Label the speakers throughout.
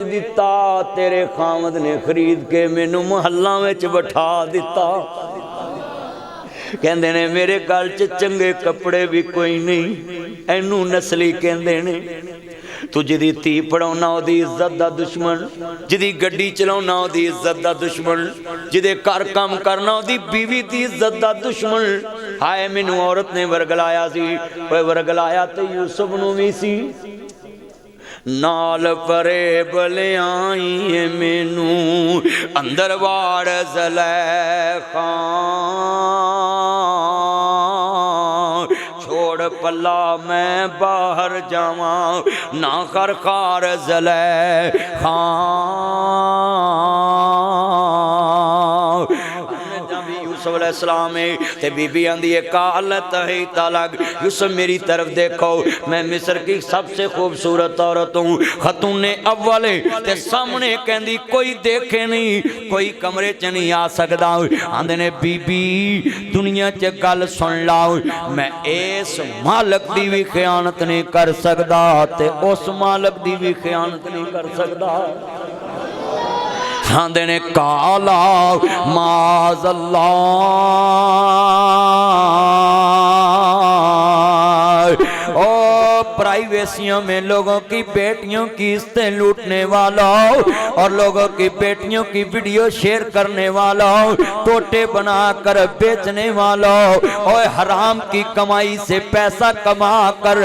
Speaker 1: दिता तेरे खामद ने खरीद के मैनू महल्लां विच बिठा दिता। कहंदे ने मेरे गल च चंगे कपड़े भी कोई नहीं, इनू नस्ली कहंदे ने। तू जिदी धी पढ़ाउना ओदी इज्जत दा दुश्मन, जिदी गड्डी चलाउना ओदी इज्जत दा दुश्मन, जिदे घर काम करना ओदी बीवी दी इज्जत दा दुश्मन। हाय मैनू औरत ने वरगलाया सी, वरगलाया तो यूसुफ नू भी सी। नाल परे बलियाई मैनू अंदर वाड़ ज़ुलैखा, छोड़ पल्ला मैं बाहर जावा ना कर खार ज़ुलैखा। ते बीबी आंदी है कालत है तलग यूसुफ मेरी तरफ देखो, मैं मिस्र की सबसे खूबसूरत औरत हूँ, खतूने अव्वल ते सामने कहंदी कोई देखे नहीं, कोई कमरे च नहीं आ सकदा। आंदे ने बीबी दुनिया च गल सुन लाओ, मैं इस मालक दी भी खयानत नहीं कर सकदा ते उस मालक दी भी खयानत नहीं कर सकदा। आंदे ने काला माज़अल्लाह, ओ प्राइवेसियों में लोगों की बेटियों की इज्जतें लूटने वालों और लोगों की बेटियों की वीडियो शेयर करने वालों, टोटे बनाकर बेचने वालों और हराम की कमाई से पैसा कमा कर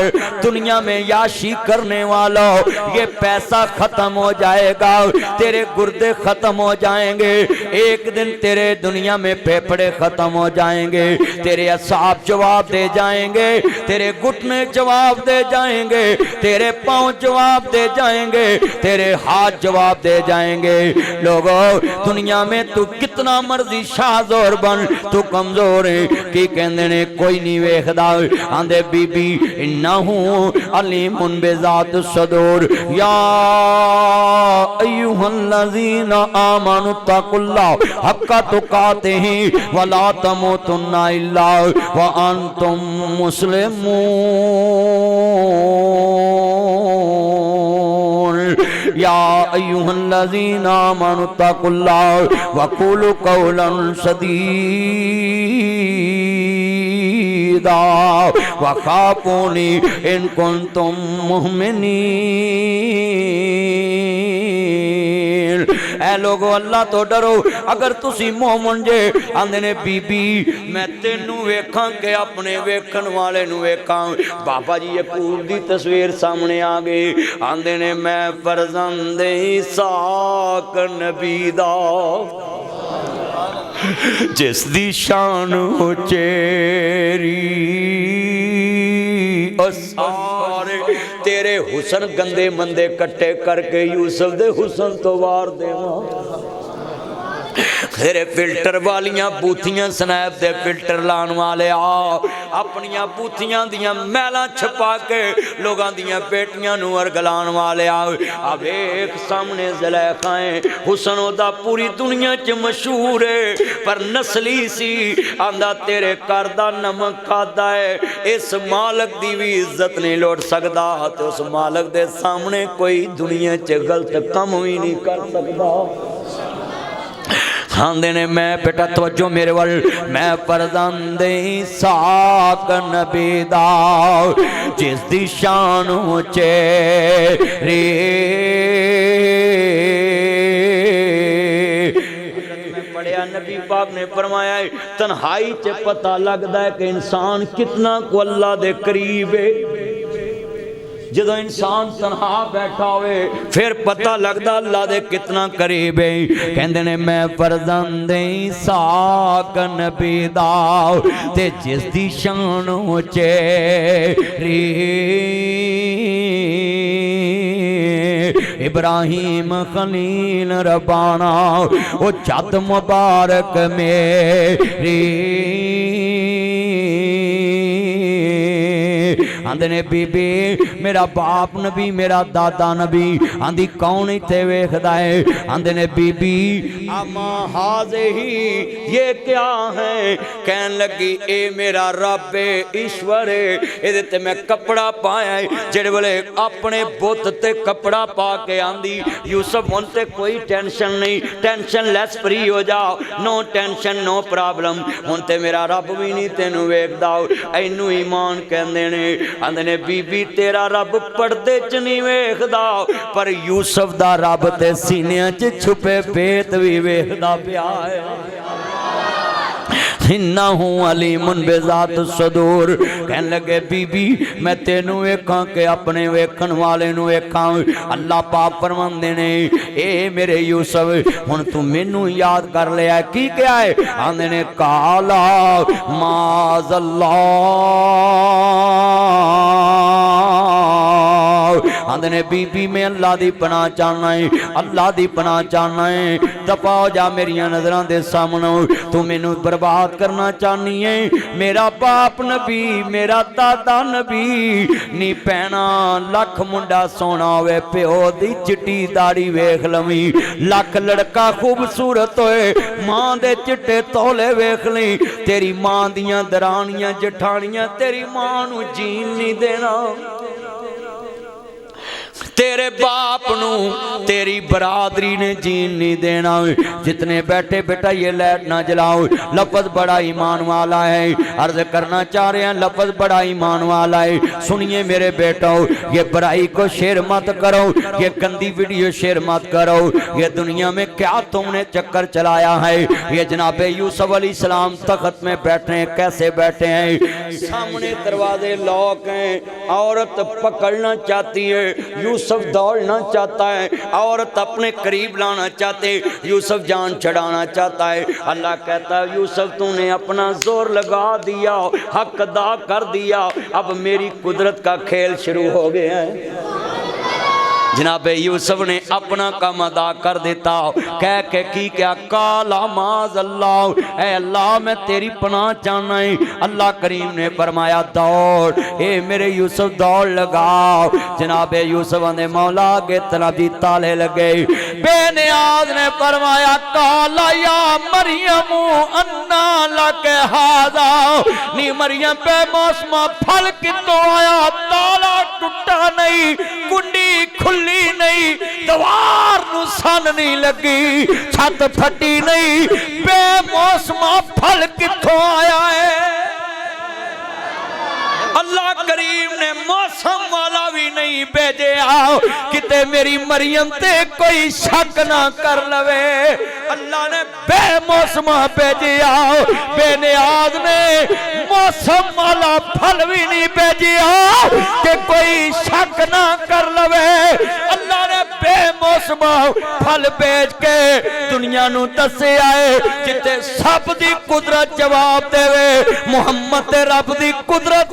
Speaker 1: दुनिया में याशी करने वालों, ये पैसा खत्म हो जाएगा, तेरे गुर्दे खत्म हो जाएंगे, एक दिन तेरे दुनिया में फेफड़े खत्म हो जाएंगे, तेरे असाब जवाब दे जाएंगे, तेरे घुटने जवाब दे जाएंगे, तेरे पांव जवाब दे जाएंगे, तेरे हाथ जवाब दे जाएंगे। लोगों दुनिया में तू कितना मर्जी शाहज़ोर बन, तू कमजोर है कि कहंदे ने कोई नहीं वेखदा। आंदे बीबी इन्नहु अलीमुन बिज़ात सदूर, या अय्युहल्लज़ीना आमनु तकुल्लाह हक्का तुकातिही वला तमूतुन्ना इल्ला व अंतुम मुस्लिमून। या अय्युहल्लज़ीना आमनु तकुल्लाह वक़ूलू क़ौलन सदीदा वख़ाफ़ूनी इन कुन्तुम मुमिनीन। ऐ लोगो अल्लाह तो डरो अगर तुसी मोमन जे। आंदे ने बीबी मैं तेनू वेखां के अपने वेखण वाले नू वेखां। बाबा जी यकूब दी तस्वीर सामने आ गई। आंदे ने मैं फरजंदे इसाक नबी दा, जिस दी शान उचेरी, सारे तेरे हुसन गंदे मंदे कट्टे करके यूसुफ दे हुसन तो वार देवां। तेरे फिल्टर वालियां बूथियां स्नैप दे फिल्टर लान वाले आ अपनियां बूथियां दियां मैलां छपा के लोगां दियां बेटियां नू अरगलान वाले आ वेख सामने ज़ुलैखा है, हुसन ओदा पूरी दुनिया च मशहूर है पर नस्ली सी। आंदा तेरे घर दा नमक खादा है, इस मालक दी भी इज्जत नहीं लौट सकदा ते उस मालक दे सामने कोई दुनिया च गलत काम भी नहीं कर सकदा। आंदे ने मैं बेटा तवज्जो मेरे वल, मैं फरजंदे इसाक नबी दा, जिस दी शान उचेरी। नबी पाक ने फरमाया तन्हाई च पता लगता है कि इंसान कितना को अल्लाह दे करीब है। जदों इंसान तन्हा बैठा होवे फिर पता लगता अल्लाह दे कितना करीब है। कहंदे ने मैं फरजंदे इसाक नबी दा, ते जिस दी शान उचेरी। इब्राहिम खलील रबाना वो जद मुबारक मेरी। आंदे ने बीबी मेरा बाप नबी मेरा दादा नबी। आंदी कौन इत्थे वेखदा है? आंदे ने बीबी अम्मा हाज़े ही ये क्या है? कहन लगी ए मेरा रब है ईश्वर है, इहदे ते मैं कपड़ा पाया है। जेड़े वेले अपने बुत ते कपड़ा पा के आंदी यूसुफ हुण ते कोई टेंशन नहीं, टेंशन लेस फ्री हो जाओ, नो टेंशन नो प्रॉब्लम, हुण ते मेरा रब भी नहीं तेनू वेखदा। इनू ईमान कहंदे ने। आंदे ने बीबी तेरा रब पर्दे च नहीं वेखदा पर यूसुफ दा रब ते सीनियां च छुपे भेत भी वेखदा पिया है। इन्नहु अलीमुन बिज़ात सुदूर। कहन लगे बीबी मैं तेनू वेखां के अपने वेखण वाले नू वेखां। अल्लाह पाक फरमांदे ने ए मेरे यूसुफ हुण तू मैनू याद कर लिया। की क्या है? आंदे ने काला माज़अल्लाह। आंदे ने बीबी मैं अल्लाह दी पनाह चाहना है, अल्लाह दी पनाह चाहना है। दफा हो जा मेरिया नजरां दे सामने, तू मैनू बर्बाद करना चाहनी है। मेरा बाप नबी मेरा दादा नबी नी पैना लख मुंडा सोना होवे प्यो दी चिट्टी दाड़ी वेख लवी, लख लड़का खूबसूरत होए मां दे चिट्टे तौले वेख लई, तेरी मां दियां दरानियां जठानियां तेरी मां नू जीन नहीं देना, तेरे बाप नू तेरी बरादरी ने जीन नहीं देना। जितने बैठे बेटा ये लाइट ना जलाओ, लफ्ज बड़ा ईमान वाला है। अर्ज करना चाह रहे हैं लफ्ज बड़ा ईमान वाला है। सुनिए मेरे बेटो ये बुराई को शेयर मत करो, ये गंदी वीडियो शेयर मत करो। ये दुनिया में क्या तुमने चक्कर चलाया है? ये जनाबे यूसुफ अलैहिस्सलाम तख्त में बैठे हैं, कैसे बैठे हैं? सामने दरवाजे लॉक हैं, औरत पकड़ना चाहती है, यूसुफ दौड़ना चाहता है, औरत अपने करीब लाना चाहते, यूसुफ जान छड़ाना चाहता है। अल्लाह कहता है यूसुफ तूने अपना जोर लगा दिया, हक अदा कर दिया, अब मेरी कुदरत का खेल शुरू हो गया है। जनाबे यूसुफ ने अपना काम अदा कर देता, कह के की क्या? काला माज अल्लाह, ऐ अल्लाह मैं तेरी पनाह चाहना है। अल्लाह करीम ने फरमाया दौड़, ए मेरे यूसुफ दौड़ लगाओ। जनाबे यूसुफ ने मौला के तरफ भी ताले लगे। बेनियाज ने फरमाया काला या मरियम अन्ना लक हाजा, नी मरियम बेमौसमा फल कितों आया? ताला टूटा नहीं, कुंडी खुली नहीं, दीवार नू सन नहीं लगी, छत फटी नहीं, बेमौसमा फल किथों आया है? अल्लाह करीम ने मौसम वाला भी नहीं भेजे आओ किते मेरी मरियम ते कोई शक ना कर लवे। अल्लाह ने बेमौसमा भेजे आओ, बेनियाज ने मौसम वाला फल भी नहीं भेजे आओ कि कोई शक ना कर लवे। अल्लाह ने बेमौसमा फल भेज के दुनिया नू दसे आए जिते सब दी कुदरत जवाब देवे, मुहम्मद ते रब दी कुदरत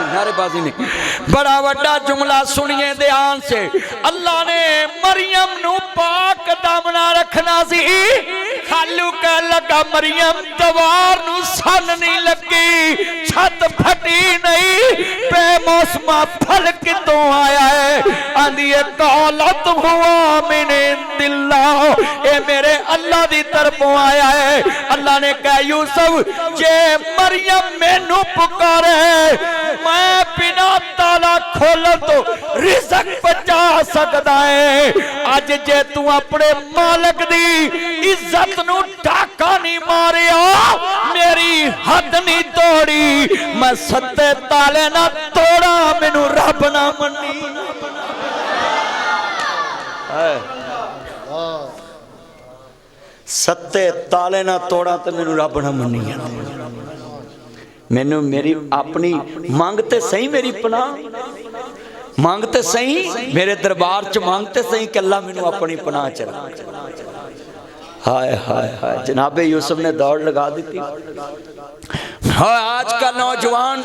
Speaker 1: नारेबाजी नहीं। बड़ा बड़ा जुमला सुनिए ध्यान से। अल्लाह ने मरियम नू पाक दामना रखना सी, खालू कह लगा मरियम दीवार नू सन नहीं लगी, छत फटी नहीं, बेमौसमा फल कितों आया है? आंदी कौलत हुआ मिने दिल्ला, ए मेरे अल्लाह दी तरफों आया है। अल्लाह ने कहा यूसुफ जे मरियम मैनू पुकारे मैं बिना ताला खोल तो रिज़्क बचा सकता है। अज जे तू अपने मालिक दी इज्जत नू डाका नहीं मारिया, मेरी हद नहीं तोड़ी, मैं सत्ते ताले ना तोड़ा, मैनू रब ना मनी। सत्ते ताले ना तोड़ा तो मैनू रब ना मनी। मैनू मेरी अपनी मांगते सही, मेरी पनाह मांगते सही, मेरे दरबार च मांगते सही कि अल्लाह मैनू अपनी पनाह च रख। हाय हाय हाय, जनाबे यूसुफ ने दौड़ लगा दी थी। हाँ, आज का नौजवान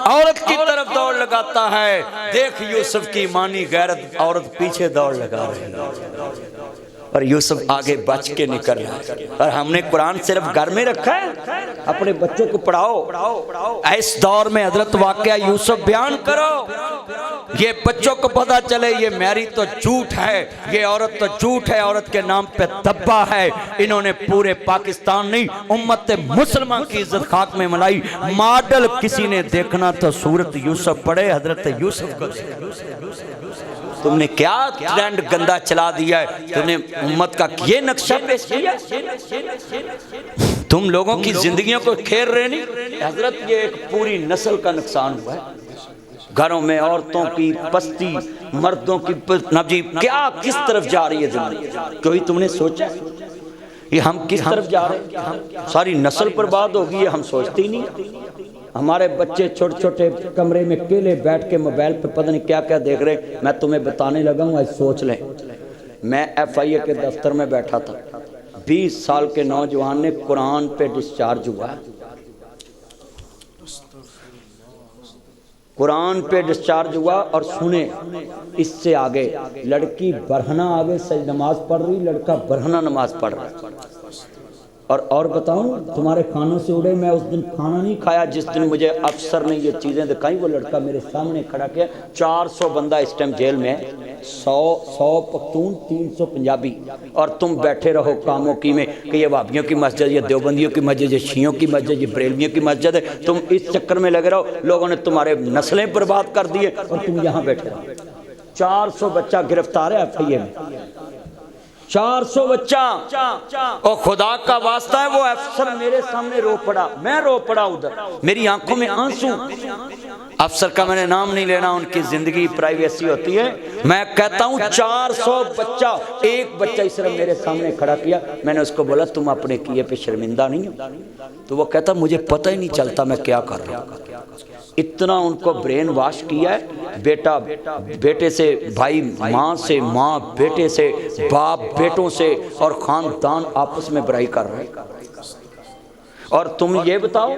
Speaker 1: औरत की तरफ दौड़ लगाता है। देख यूसुफ की मानी गैरत, औरत पीछे दौड़ लगा रही है। اور یوسف آگے بچ کے نکل رہا ہے. اور ہم نے قرآن صرف گھر میں رکھا ہے؟ اپنے بچوں کو پڑھاؤ. اس دور میں حضرت واقعہ یوسف بیان کرو, یہ بچوں کو پتہ چلے یہ میری تو جھوٹ ہے, یہ عورت تو جھوٹ ہے, عورت کے نام پہ دبا ہے. انہوں نے پورے پاکستان نہیں امت مسلمان کی عزت خاک میں ملائی. ماڈل کسی نے دیکھنا تو صورت یوسف پڑھے, حضرت یوسف کو. تم نے کیا ٹرینڈ گندہ چلا دیا ہے, تم نے امت کا یہ نقشہ پیش کیا, تم لوگوں کی زندگیوں کو کھیر رہے نہیں. حضرت یہ ایک پوری نسل کا نقصان ہوا ہے. گھروں میں عورتوں کی پستی, مردوں کی نبجی, کیا کس طرف جا رہی ہے دنیا, کوئی تم نے سوچا یہ ہم کس طرف جا رہے ہیں؟ ساری نسل برباد ہوگی, یہ ہم سوچتے ہی نہیں. ہمارے بچے چھوٹے چھوٹے کمرے میں اکیلے بیٹھ کے موبائل پہ پتہ نہیں کیا کیا دیکھ رہے ہیں. میں تمہیں بتانے لگا ہوں, آج سوچ لیں. میں ایف آئی اے کے دفتر میں بیٹھا تھا, 20 سال کے نوجوان نے قرآن پہ ڈسچارج ہوا ہے, قرآن پہ ڈسچارج ہوا. اور سنیں اس سے آگے لڑکی برہنہ آگے سجدہ نماز پڑھ رہی, لڑکا برہنہ نماز پڑھ رہا ہے. اور بتاؤں تمہارے کھانوں سے اڑے. میں اس دن کھانا نہیں کھایا جس دن مجھے افسر نے یہ چیزیں دکھائیں. وہ لڑکا میرے سامنے کھڑا کیا, 400 بندہ اس ٹائم جیل میں ہے, 100 پختون, 300 پنجابی, اور تم بیٹھے رہو کاموں کی میں کہ یہ وہابیوں کی مسجد, یہ دیوبندیوں کی مسجد, یہ شیعوں کی مسجد, یہ بریلویوں کی مسجد ہے. تم اس چکر میں لگے رہو. لوگوں نے تمہارے نسلیں برباد کر دیے اور تم یہاں بیٹھے رہو. 400 بچہ گرفتار ہے ایف آئی اے میں, 400 بچہ. اور خدا کا واسطہ ہے وہ افسر میرے سامنے رو پڑا, میں رو پڑا ادھر, میری آنکھوں میں آنسو. افسر کا میں نے نام نہیں لینا, ان کی زندگی پرائیویسی ہوتی ہے. میں کہتا ہوں 400 بچہ, ایک بچہ اس طرح میرے سامنے کھڑا کیا. میں نے اس کو بولا تم اپنے کیے پہ شرمندہ نہیں ہو؟ تو وہ کہتا مجھے پتہ ہی نہیں چلتا میں کیا کر رہا ہوں. اتنا ان کو برین واش کیا ہے. بیٹا بیٹے سے, بھائی ماں سے, ماں بیٹے سے, باپ بیٹوں سے, اور خاندان آپس میں برائی کر رہے ہیں. اور تم یہ بتاؤ,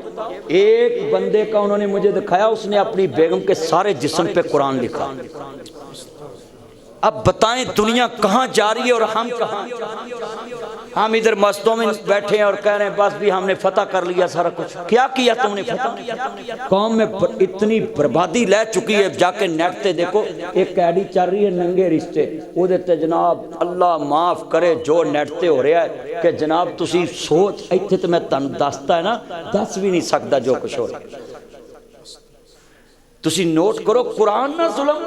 Speaker 1: ایک بندے کا انہوں نے مجھے دکھایا, اس نے اپنی بیگم کے سارے جسم پہ قرآن لکھا. اب بتائیں دنیا کہاں جا رہی ہے اور ہم کہاں؟ ہم ادھر مسجدوں میں بیٹھے ہیں اور کہہ رہے ہیں بس بھی ہم نے فتح کر لیا سارا کچھ. کیا کیا تم نے فتح؟ قوم میں اتنی بربادی لے چکی ہے. جا کے نیٹ تے دیکھو, ایک ایڈی چل رہی ہے ننگے رشتے, وہ دیتے جناب اللہ معاف کرے جو نیٹ تے ہو رہا ہے کہ جناب تسی سوچ, ایتھے تو میں تن دستا ہے نا, دس بھی نہیں سکتا جو کچھ ہو رہا ہے. تسی نوٹ کرو قرآن نہ ظلم.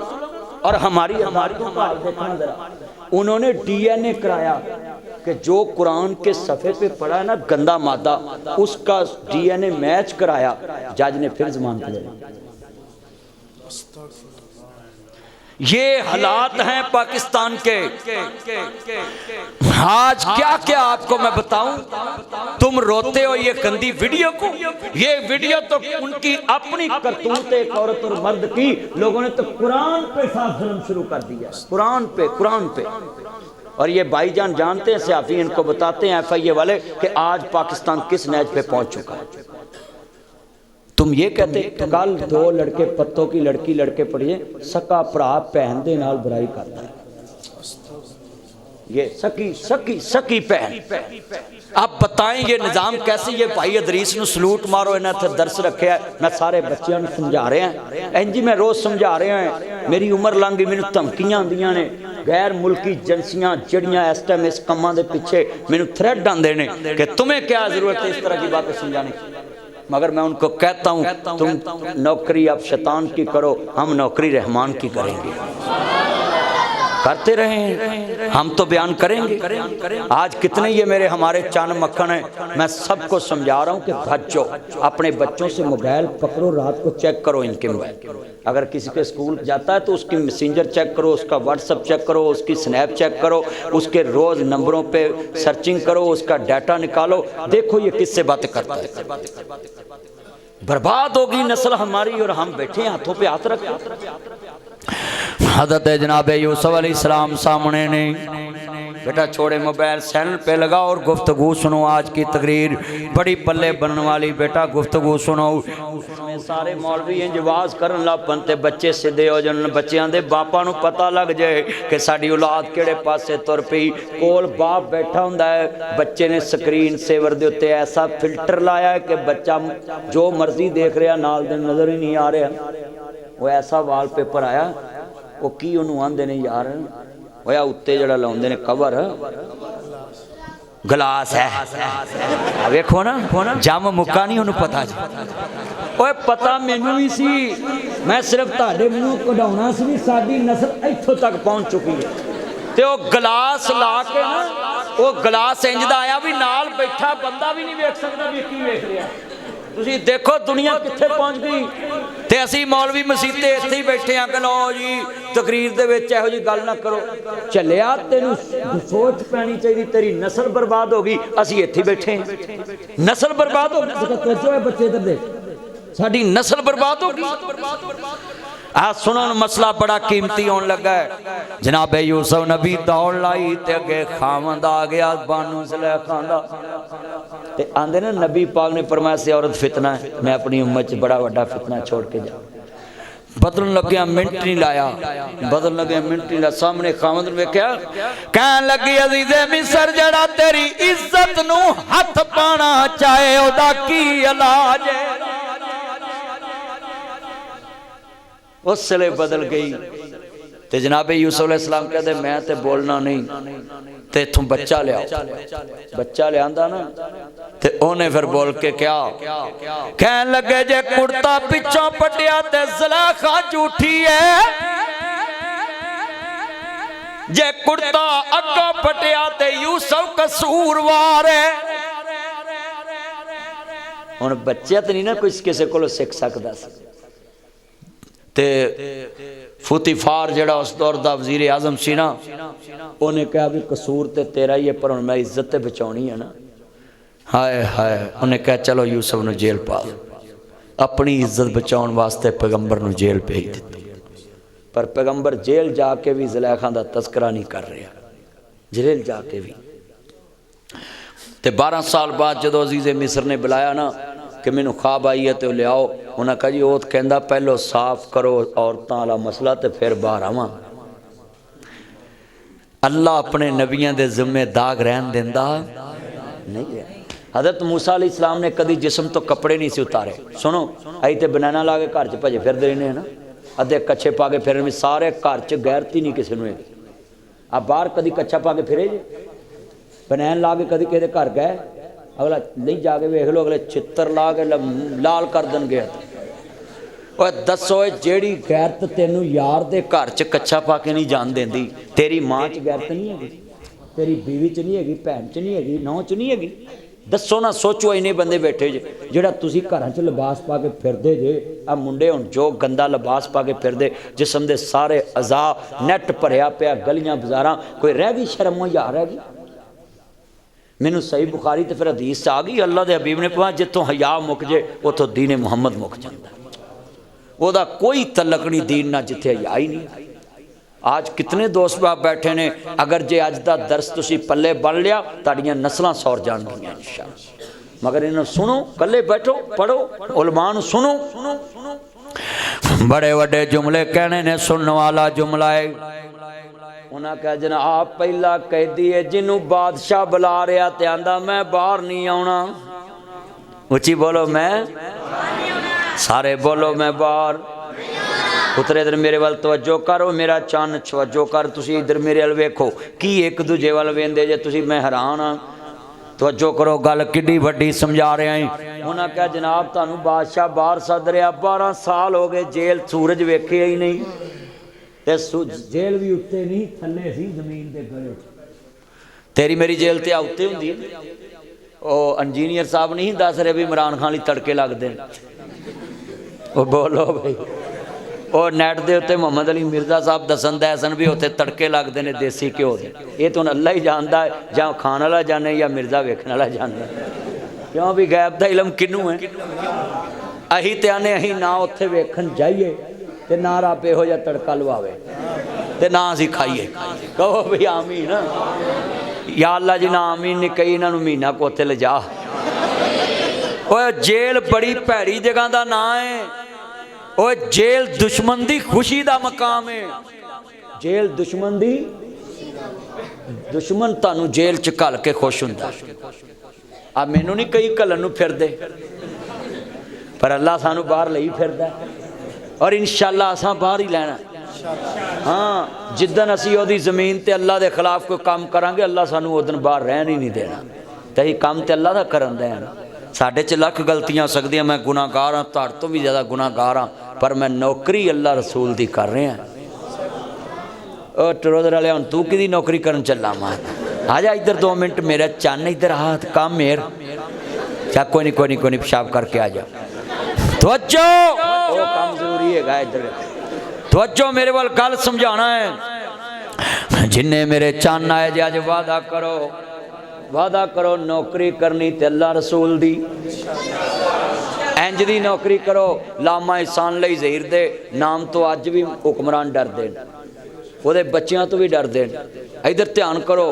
Speaker 1: اور ہماری دیکھنا ذرا, انہوں نے ڈی این اے کرایا کہ جو قرآن کے صفحے پہ پڑھا ہے نا گندا مادہ, اس کا ڈی این اے میچ کرایا. جج نے پھر زمان پہ لیا. یہ حالات ہیں پاکستان کے. آج کیا کیا آپ کو میں بتاؤں, تم روتے ہو یہ گندی ویڈیو کو. یہ ویڈیو تو ان کی اپنی کرتوت ایک عورت اور مرد کی, لوگوں نے تو قرآن پہ ساتھ ظلم شروع کر دیا, قرآن پہ. اور یہ بھائی جان جانتے ہیں, صحافی ان کو بتاتے ہیں ایف آئی اے والے کہ آج پاکستان کس نیج پہ پہنچ چکا ہے. تم یہ کہتے کل 2 لڑکے پتوں کی لڑکی لڑکے پڑھیے, سکا پرا بہن دے نال برائی کرتا ہے. یہ سکی بہن. اب بتائیں یہ نظام کیسے. یہ بھائی ادریس نو سلوٹ مارو, انہیں تھے درس رکھے ہے. میں سارے بچیاں نو سمجھا رہے ہیں, جی میں روز سمجھا رہے ہیں. میری عمر لنگی, مینوں دھمکیاں دیاں نے غیر ملکی ایجنسیاں جڑیاں اس ٹائم اس کماں دے پیچھے مینوں تھریٹ آندے نے کہ تمہیں کیا ضرورت ہے اس طرح کی باتیں سمجھانے کی. مگر میں ان کو کہتا ہوں تم نوکری اب شیطان کی کرو, ہم نوکری رحمان کی کریں گے. کرتے رہیں, ہم تو بیان کریں گے. آج کتنے یہ میرے ہمارے چان مکھن ہیں, میں سب کو سمجھا رہا ہوں کہ بچو اپنے بچوں سے موبائل پکڑو, رات کو چیک کرو ان کے موبائل. اگر کسی کے اسکول جاتا ہے تو اس کی میسنجر چیک کرو, اس کا واٹس ایپ چیک کرو, اس کی سنیپ چیک کرو, اس کے روز نمبروں پہ سرچنگ کرو, اس کا ڈیٹا نکالو, دیکھو یہ کس سے باتیں کرتا ہے. برباد ہوگی نسل ہماری اور ہم بیٹھے ہیں ہاتھوں پہ ہاتھ رکھے. حضرت جناب یوسف علیہ السلام سامنے نے बेटा छोड़े मोबाइल साइलेंट पे लगा और गुफ्तगू सुनो। आज की तकरीर बड़ी पल्ले बनने वाली, बेटा गुफ्तगू सुनो। सारे मौलवी इंज आवाज़ करन लग पन ते बच्चे सीधे हो जान। बच्चों के बापां नूं पता लग जाए कि साडी औलाद किहड़े पासे तुर पई। कोल बाप बैठा हुंदा है, बच्चे ने स्क्रीन सेवर दे उत्ते ऐसा फिल्टर लाया है कि बच्चा जो मर्जी देख रहा नाल दे नज़र ही नहीं आ रहा। वो ऐसा वालपेपर आया, वो की उन्होंने आंदे ने यार, होया उत्ते जड़ा लाउंदे ने कवर गलास है, वेखो ना जम मुक्का नहीं उन्होंने पता जी। ओए पता मैनू भी सी, मैं सिर्फ तुहाडे मूंहों कढाउणा सी भी साडी नस्ल इत्थों तक पहुंच चुकी है। ते वो गिलास ला के ना, वो गिलास इंज दा आया भी नाल बैठा बंदा भी नहीं वेख सकदा भी की वेख रहा। तुसी देखो दुनिया कित्थे पहुंच गई। ते असी मौलवी मसीते इत्थे ही बैठे हां कि लो जी तकरीर दे विच इहो जी गल ना करो। चलिया तेनू सोच पैनी चाहिए, तेरी नस्ल बर्बाद हो गई। असी इत्थे बैठे हैं, नस्ल बर्बाद हो गई। तवज्जो है बच्चे इधर दे, साडी नस्ल बर्बाद हो गई। आ सुनो मसला बड़ा कीमती होने लगा है। जनाब यूसुफ नबी दौड़ लाई ते अगे खामंद आ गया बानू ज़ुलैखा दा। ते आंदे ना नबी पाक ने फरमाया से औरत फितना है, मैं अपनी उम्मत च बड़ा बड़ा फितना छोड़ के जा। बदलन लग्या मिनट नहीं लाया, बदलन लग्या मिनट नहीं लाया। सामने खामंद वेख्या, कहन लगी अजीज़े मिस्र जड़ा तेरी इज्जत नू हथ पाना चाहे ओदा की इलाज है। उस वेले बदल गई। ते जनाबे यूसुफ अलैहिस्सलाम कहते मैं ते बोलना नहीं, ते इथों बच्चा लिया। बच्चा लियांदा ना ते ओने फिर बोल के क्या कहन लगे, जे कुर्ता पिछों पटिया ते ज़ुलैखा झूठी है, जे कुर्ता अगों पटिया ते यूसुफ कसूरवार है। हुण बच्चे तो नहीं ना कुछ किसी को सीख सकदा सी। ते फुतीफार जड़ा उस दौर का वजीर आजम सी ना, उन्हें कहा भी कसूर ते तेरा ही है, पर हुण मैं इज्जत ते बचाउणी है ना। हाय हाय, उन्हें कहा चलो यूसुफ नूं जेल पा। अपनी इज्जत बचाउण वास्ते पैगंबर नूं जेल भेज दित्ती। पर पैगंबर जेल जाके भी ज़ुलैखा दा तस्करा नहीं कर रहा, जेल जाके भी। ते 12 साल बाद जदों अजीज़े मिस्र ने बुलाया ना कि मैनू ख्वाब आई है तो लियाओ, उन्हें कहा जी वो कहता पहलो साफ करो औरतों वाला मसला तो फिर बाहर आवा। अल्लाह अपने नबियों के जिम्मे दाग रहन देंदा नहीं है। हज़रत मूसा अलैहिस्सलाम ने कभी जिस्म तो कपड़े नहीं से उतारे। सुनो अई तो बनैना ला के घर च भजे फिरते रहने ना, अद्धे कच्छे पा के फिर सारे घर च गैरती नहीं किसी ने। आप बाहर कभी कच्छा पा के फिरे जे, बनैन ला के कभी किसी घर गए, अगला नहीं जाके वेख लो, अगले चित्र ला के लाल कर देंगे। और दसो जेड़ी गैरत तेनू यार दे घर च कच्छा पा के नहीं जान देंदी, तेरी मां च गैरत नहीं हैगी, तेरी बीवी च नहीं हैगी, भैन च नहीं हैगी, नौं च नहीं हैगी। दसो ना, सोचो इन्ने बंदे बैठे जे जेड़ा तुसी घरां च लिबास पा के फिरदे जे। आ मुंडे हुण जो गंदा लिबास पा के फिरदे, जिस्म दे सारे अज़ा नैट भरिया पिया, गलियां बाजारां, कोई रह गई शर्म या रह गई। मैनू सही बुखारी तो फिर हदीस आ गई, अल्लाह के हबीब ने कहा जितों हया मुक जे उतों दीन मुहम्मद मुक जाता। वह कोई तलक नहीं दीन ना जिथे हया ही नहीं। आज कितने दोस्त बाप बैठे ने, अगर जे अज का दरस तुसी पल्ले बन लिया तुहाडियां नस्लां सौर जाणगियां इंशाअल्लाह। मगर इन्हें सुनो, कल्ले बैठो पढ़ो, उलमा नूं सुनो। बड़े वड्डे जुमले कहने ने, सुनने वाला जुमला है। उन्हें कहा जनाब पहला कैदी है जिन्हों बादशाह बुला रहा ते आंदा मैं बाहर नहीं आना। उची बोलो मैं, सारे बोलो मैं बाहर। पुत्रे इधर मेरे वाल तवज्जो करो, मेरा चन्न तवज्जो कर, तुसी इधर मेरे वाल वेखो की एक दूजे वाल वेंदे जे तुसी, मैं हैरान हाँ। तवज्जो करो, गल किड्डी वड्डी समझा रहे हैं। उन्हें कहा जनाब तुहानू बादशाह बाहर सद रहा, 12 साल हो गए जेल, सूरज वेखे ही नहीं, जेल भी उत्ते नहीं थले सी जमीन के गले। तेरी मेरी जेल तो उत्ते हुंदी है। ਉਹ इंजीनियर साहब नहीं दस रहे भी इमरान खान ਲਈ तड़के लगते हैं। वो बोलो भाई, और नैट के उत्ते मुहम्मद अली मिर्जा साहब दसन दे सन भी उत्ते तड़के लगते हैं देसी घ्यो के। ये तो अल्लाह ही जानता है, जां खान वाला जाने या मिर्जा वेखने वाला जाने, क्यों भी गैब का इलम किनू है। अही तो आने अही ना उत्थे वेखन जाइए ते ना रब इहो जिहा तड़का लवावे ते ना असीं खाइए। कहो भी आमीन। या अल्लाह जी ना आमीन नहीं कही, इन्हों महीना को उत्थे ले जा। ओए जेल बड़ी भैड़ी जगह का ना है। ओए जेल दुश्मन की खुशी का मकाम है। जेल दुश्मन की, दुश्मन तुहानू जेल च घल के खुश हुंदा। आ मैनू नहीं कई घलन नूं फिरदे, पर अल्लाह सानू बाहर लई फिरदा और इंशाअल्लाह असां बाहर ही लैना। हाँ, जिदन असी ओदी जमीन ते अल्लाह दे खिलाफ कोई काम करांगे, अल्लाह सानू उदन बाहर रहन ही नहीं देना। ते असीं काम ते अल्लाह दा करन दे हैं। साडे च लख गलतियां हो सकदियां, मैं गुनाहगार हाँ, तुहाडे तो भी ज़्यादा गुनाहगार हाँ, पर मैं नौकरी अल्लाह रसूल दी कर रहा। ओ टरोदर वाले हुण तू किहदी नौकरी करन चला? मां आ जा इधर 2 मिनट, मेरा चन्न इधर हाथ काम मेर। क्या कोई नहीं कोई नहीं कोई नहीं, पेशाब करके आ जा। तवज्जो, ओ काम जरूरी है इधर। तवज्जो, मेरे वाल गल समझाना है। जिन्ने मेरे चन्न आए जे अज वादा करो, वादा करो नौकरी करनी ते अल्लाह रसूल दी, इंज दी नौकरी करो। लामा इहसान लई ज़हीर दे नाम तो अज भी हुक्मरान डरदे, ਉਹਦੇ ਬੱਚਿਆਂ ਤੋਂ ਵੀ ਡਰਦੇ ਨੇ। इधर ध्यान करो,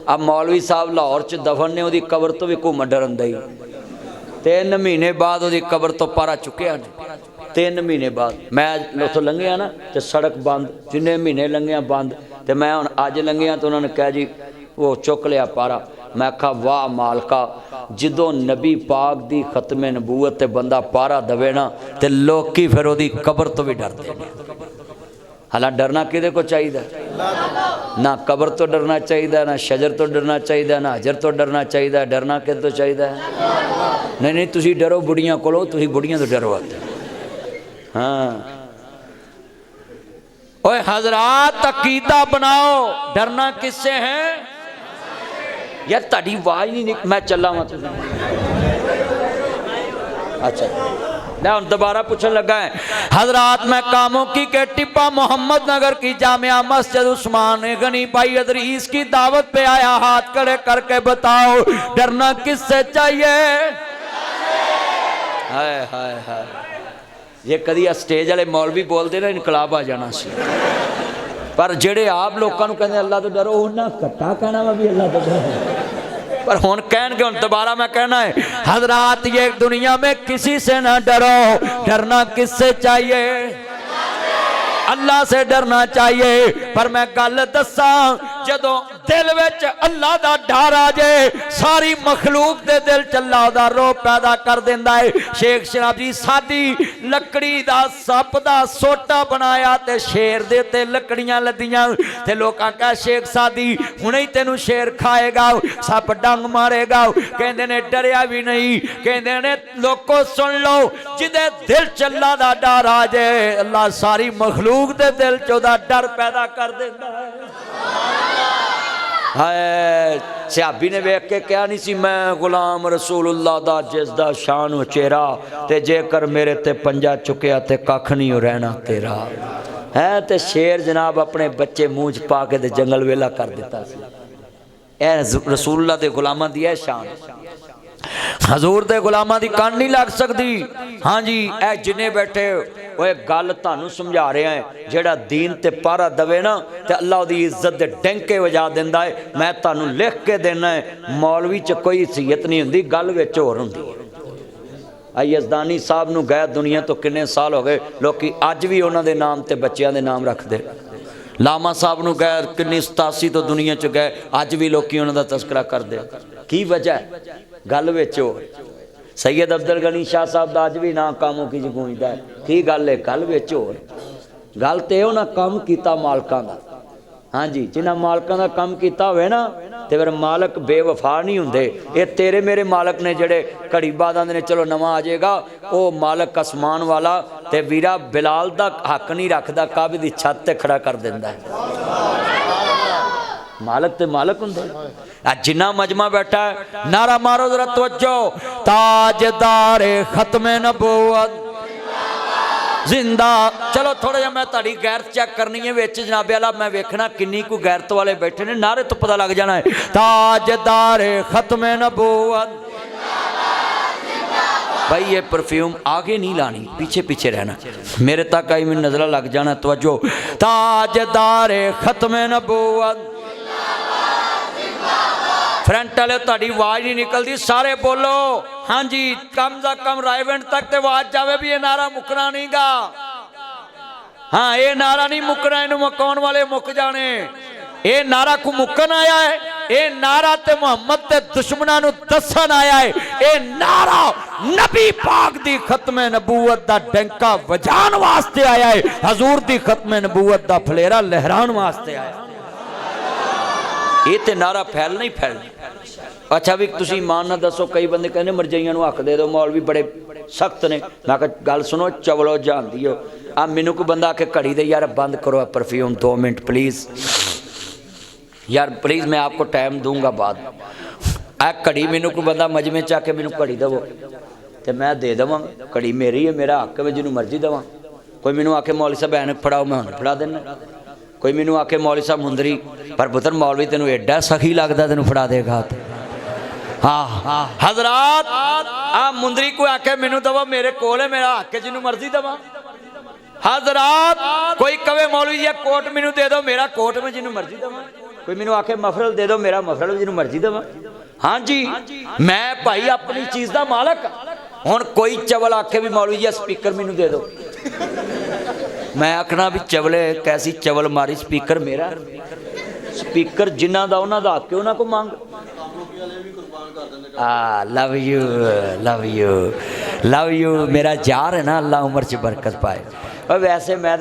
Speaker 1: आ मौलवी साहब लाहौर च दफन ने, ਉਹਦੀ कबर तो भी घूमन डरदा ही। 3 महीने बाद ਉਹਦੀ कबर तो पारा चुकिया। 3 महीने बाद मैं उतों लंघिया ना तो सड़क बंद, जिन्ने महीने लंघिया बंद। तो मैं हुण अज लंघिया तो उन्होंने कहा जी वो चुक लिया पारा। मैं आखा वाह मालका, जदों नबी पाक दी खत्मे नबूवत ते बंदा पारा दवे ना तो लोकी फिर ਉਹਦੀ कबर तो भी डरते हैं। हालां डरना किदे को चाहिए? ना कबर तो डरना चाहिए, ना शजर तो डरना चाहिए, ना हजर तो डरना चाहिए। डरना किद तो चाहिए? नहीं नहीं, तुसी डरो बुढ़ियां कोलों, तुसी बुढ़ियां तो डरो। हाँ ओए हजरात, अकीदा बनाओ, डरना किससे है यार? ताड़ी आवाज नहीं, मैं चला वा। अच्छा मैं हम दोबारा पूछने लगा है। हजरात, मैं कामों की के टिप्पा मोहम्मद नगर की जामिया मस्जिद उस्मान गनी भाई अदरीस की दावत पे आया। हाथ खड़े करके बताओ, डरना किससे चाहिए? हाय हाय हाय, ये कदी स्टेज वाले मौलवी बोलते ना इनकलाब आ जाना सी, पर जेड़े आप लोगों को कहते अल्लाह तो डरो, उन्हें कट्टा कहना वा भी अल्लाह तो डरो। पर हुण कहणगे, हुण दोबारा मैं कहना है। हजरात, ये दुनिया में किसी से ना डरो, डरना किससे चाहिए? अल्लाह से डरना चाहिए। पर मैं गल दसा, जदों दिल विच अल्लाह दा डर आ जाए, सारी मखलूक दे दिल च अल्लाह दा रोह पैदा कर देंदा है। शेख शराब जी सादी लकड़ी दा सप दा सोटा बनाया ते शेर दे ते लकड़ियां लदियां ते लोकां कहा शेख सादी हुणे ही तेनू शेर खाएगा, सप डंग मारेगा। कहंदे ने डरिया भी नहीं, कहंदे ने लोको सुन लो, जिदे दिल च अल्लाह दा डर आ जाए, अल्लाह सारी मखलूक दे दिल च ओदा डर पैदा कर देंदा है। हाय, सिहाबी ने वेख के क्या नहीं सी, मैं गुलाम रसूलुल्लाह दा जिसदा शान उचेरा, ते जेकर मेरे ते पंजा चुकिया ते कख नहीं हो रहना तेरा है। ते शेर जनाब अपने बच्चे मूंह च पा के ते जंगल वेला कर दिता सी। ए रसूलुल्लाह दे गुलामां दी है शान, हजूर दे गुलामां दी कान नहीं लग सकती। हाँ जी, ए जिन्ने बैठे वो गल तुहानू समझा रहे हैं, जेड़ा दीन ते पारा दवे ना ते अल्लाह दी इज्जत दे डंके वजा देंदा है। मैं तुहानू लिख के देना है, मौलवी च कोई हैसियत नहीं हुंदी, गल विच होर हुंदी। आई यजदानी साहब नू गए दुनिया तो किन्ने साल हो गए, लोग अज भी उन्हां दे नाम ते बच्चियां दे नाम रखदे। लामा साहब नू गए किन्नी 87 तो दुनिया च गए, अज भी लोग उन्हां दा तस्करा करदे। की वजह है? गल विच हो। सैयद अब्दुल गनी शाह साहब का अज भी ना कामों की गूंजदा है। की गल है? गल विच हो। गल तो उन्हें काम किया मालकां दा। हाँ जी, जिन्हें मालकां दा काम किया होवे ना तो फिर मालक बेवफा नहीं हुंदे। ये तेरे मेरे मालक ने जेड़े घड़ी बाद आंदे ने चलो नवा आ जाएगा, वो मालक आसमान वाला ते वीरा बिलाल दा हक नहीं रखदा, काबे दी छत ते खड़ा कर दिंदा है। मालक ते मालक हुंदे। जिन्ना मजमा बैठा है, नारा मारो जरा तवज्जो, ताजदारे खत्मे नबूवत जिंदा। चलो थोड़ा जा मैं ताड़ी गैरत चेक करनी है विच जनाबे वाला, मैं वेखना किन्नी को गैरत वाले बैठे ने, नारे तो पता लग जाना है। ताजदारे खत्मे नबूवत, भाई ये परफ्यूम आगे नहीं लानी, पीछे पीछे रहना, मेरे तक आई मैं नजरा लग जाना। तवज्जो, ताजदारे खत्मे नबूवत फ्रंट वाले तुहाडी आवाज नहीं निकलती, सारे बोलो हाँ जी। कम से कम रायविंड तक तो आवाज जावे भी ये नारा मुकना नहीं गा। हाँ ये नारा नहीं मुकना, इन्हू मुकाउण वाले मुक जाने। ये नारा को मुकन आया है, ये नारा ते मुहम्मद ते दुश्मनां नू दसन आया है। ये नारा नबी पाक दी खत्मे नबूवत दा डंका वजान वास्ते आया है, हजूर दी खत्मे नबूवत दा फलेरा लहरान वास्ते आया। ये ते नारा फैलना ही फैलना। अच्छा भी तुसी ईमान ना दसो, कई बंदे कहने मरजाइयां नू हक दे दो, मौलवी बड़े सख्त ने। मैं कहा गल सुनो, चवलो जानदी हो। आ मैनू कोई बंदा आके घड़ी दे यार बंद करो परफ्यूम 2 मिनट प्लीज़ यार प्लीज़, मैं आपको टाइम दूंगा बाद। आ घड़ी मैनू कोई बंदा मजमे च आके मैनू घड़ी दवो तो मैं दे देवां, घड़ी मेरी है, मेरा हक है, जिन्हों मर्जी देवां। कोई मैनू आके मौलवी साहब ऐनक फड़ाओ, मैं हुण फड़ा देना। कोई मैनू आके मौलवी साहब मुंदरी, पर पुत्र मौलवी तेनू एडा सखी लगता तेनू फड़ा देगा। हाँ हजरात, आ मुंदरी कोई आके मैनू दवो, मेरे कोल है, मेरा हक है, जिन्हों मर्जी देवां। हजरात कोई कवे मौलवी जी कोट मैनू दे दो, मेरा कोट में जिन्हों मर्जी देवां। कोई मैनू आके मफरल दे दो, मेरा मफरल जिन्हों मर्जी देवां। हाँ जी मैं भाई अपनी चीज़ का मालक। हुण कोई चवल आखे भी मौलवी जी स्पीकर मैनू दे दो, मैं आखना भी चवले कैसी चवल मारी, स्पीकर मेरा। स्पीकर जिन्ना दा उन्हां दा हक है, उन्हां को मंग। Love you love you love you मेरा यार है ना, अल्लाह उम्र च बरकत पाए। और वैसे मैं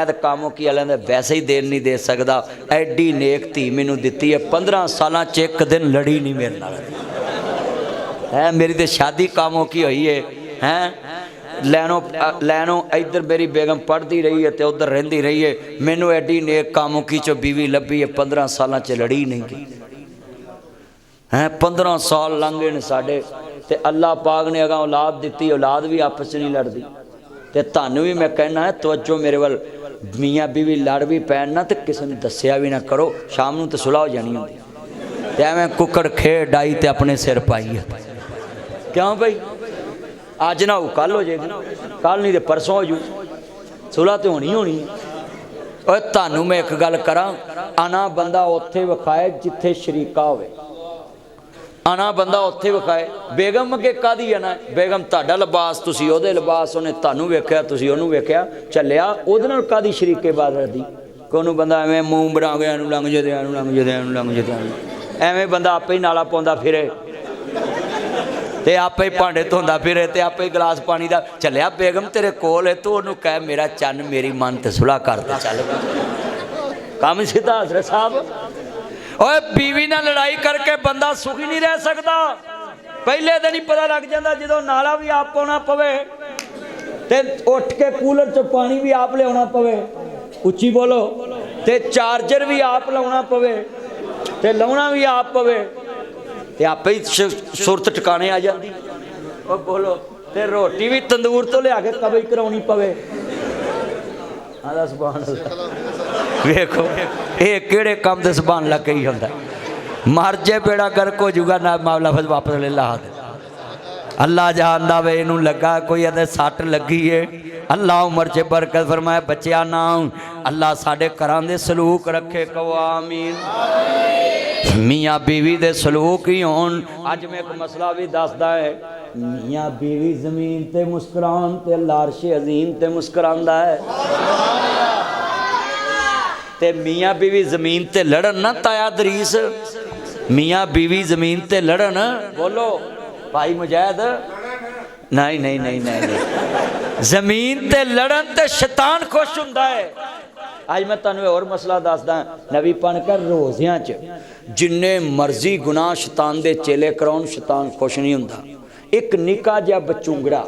Speaker 1: तो कामों की अलें वैसे ही देन नहीं दे सकता। एडी नेक धी मैनू दिती है, 15 साल च एक दिन लड़ी नहीं मेरे नाल है। मेरी तो शादी कामों की हुई है। लैनो इधर मेरी बेगम पढ़ती रही है तो उधर रहिंदी रही है। मैनू एडी नेक कामों की चो बीवी लभी है, 15 साल च लड़ी नहीं गई है। 15 साल लंघे ने साडे ते अल्लाह पाक ने अगा औलाद दिती, औलाद भी आपस नहीं लड़ती। तो थानू भी मैं कहना है तवज्जो मेरे वाल, मियाँ बीवी लड़ भी पैन ना तो किसी ने दसिया भी ना करो, शाम नूं तो सुलह हो जानी होंदी। तो एवें कुकड़ खेड आई तो अपने सिर पाई है। क्यों भाई अज ना हो कल हो जाएगी, कल नहीं तो परसों हो जू, सुलह तो होनी होनी। और थानू मैं एक गल करा, आना बंदा उत्थे विखाए जिथे शरीका होवे, आना बंदा उत्थे विखाए। बेगम अगे कादी है ना, बेगम तुहाडा लिबास तुसी ओहदे लिबास, उन्हें तुहानू वेख्या तुसी ओहनू वेख्या, चलिया ओहदे नाल कादी शरीके बात रखदी। कोनू बंदा एवें मूंह बना गया लंघ जदे लंघ जदे लंघ जदे, एवें बंदा आपे ही नाला पाउंदा फिरे ते आपे ही भांडे धोंदा फिरे ते आपे ही गिलास पानी दा। चलिया बेगम तेरे कोल है, तू ओनू कह मेरा चन्न मेरी मन ते सुलह कर दे, चल काम सीधा। हजरत साहब ओए बीवी नाल लड़ाई करके बंदा सुखी नहीं रह सकता। पहले दिन ही पता लग जाता, जो नाला भी आप पाना पवे ते उठ के कूलर च पानी भी आप लिया पवे, उच्ची बोलो, ते चार्जर भी आप लाना पवे ते लाना भी आप पवे, ते आपे ही सुरत टिकाने आ जाती। ओ बोलो, ते रोटी भी तंदूर तो लिया के कबई करानी पवे। वेखो ये किहड़े काम ते सुभान अल्लाह कही होंदा, मर जाए बेड़ा गर्क हो जूगा ना, मामला फिर वापस ले ला दे। अल्लाह जानदा वे इनू लगा कोई अदे सट लगी है। अल्लाह उमर च बरकत फरमाए। बच्चिया ना अल्लाह साडे घरां दे सलूक रखे, कहो आमीन। मियाँ बीवी दे सलूक ही होन। अज मैं एक मसला भी दसदा है, मियाँ बीवी जमीन ते मुस्कुरान ते अल्लाह अर्शे अजीम ते मुस्कुरांदा है, ते मियाँ बीवी जमीन ते लड़न ना ताया दरीस, मियाँ बीवी जमीन ते लड़न, बोलो भाई मुजाहिद, नहीं नहीं नहीं नहीं, नहीं। जमीन ते लड़न ते शैतान खुश हुंदा है। आज मैं तुहानू और मसला दसदा, नबी पनकर रोज़ियां च जिन्ने मर्जी गुनाह शैतान दे चेले कराउन, शैतान खुश नहीं हुंदा। एक निक्का जिहा बचूंगड़ा,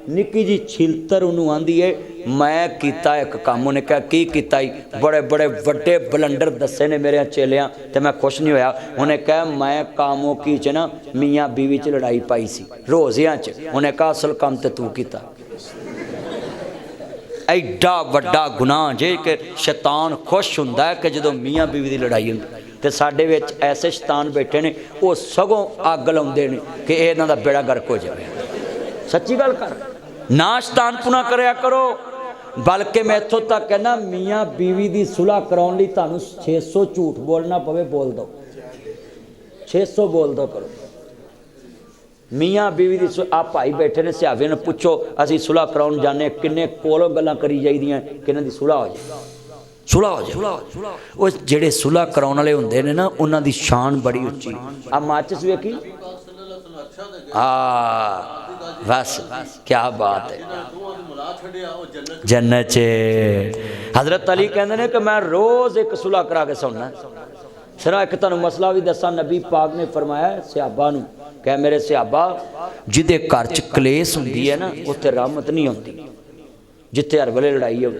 Speaker 1: निक्की जी छिलतर उन्होंने आंदी है, मैं किया एक काम। उन्हें कहा की किया, बड़े बड़े वड्डे बलंडर दसे ने मेरे चेलियां ते मैं खुश नहीं होया। उन्हें कहा मैं कामों की च ना मियाँ बीवी च लड़ाई पाई सी रोज़ियां च। उन्हें कहा असल काम ते तू किया, एडा वड्डा गुनाह जे कि शैतान खुश हुंदा है कि जो मियाँ बीवी की लड़ाई होंदी। तो साडे विच ऐसे शैतान बैठे ने, वो सगों अग लाउंदे ने कि इन्हां दा बेड़ा गर्क हो जाए। सच्ची गल कर, ना शैतान पुना करया करो। बल्कि मैं इत्थों तक कहना, मियाँ बीवी की सुलह कराउण लई तुहानूं 600 झूठ बोलना पवे, बोल दो। 600 बोल दो करो। मियाँ बीवी की आ भाई बैठे ने सियावे ने पुछो असी सुलह कराउन जाने किन्ने कोलों गल्लां करी जाइदियां कि इन्हां दी सुलह हो जाए, सुलह हो जाए। वो जेड़े सुलह कराउन वाले हुंदे ने ना उन्हां दी शान बड़ी उच्ची। आ माचिस वेखी, बस क्या बात है, जन्नत च। हजरत अली कहंदे ने कि मैं रोज़ एक सुलह करा के सौना। सिरा एक तुहानूं मसला भी दसा, नबी पाक ने फरमाया सहाबा नूं, कह मेरे सहाबा जिहदे घर च कलेस हुंदी है ना उत्थे रहमत नहीं आउंदी, जिथे हर वेले लड़ाई हो।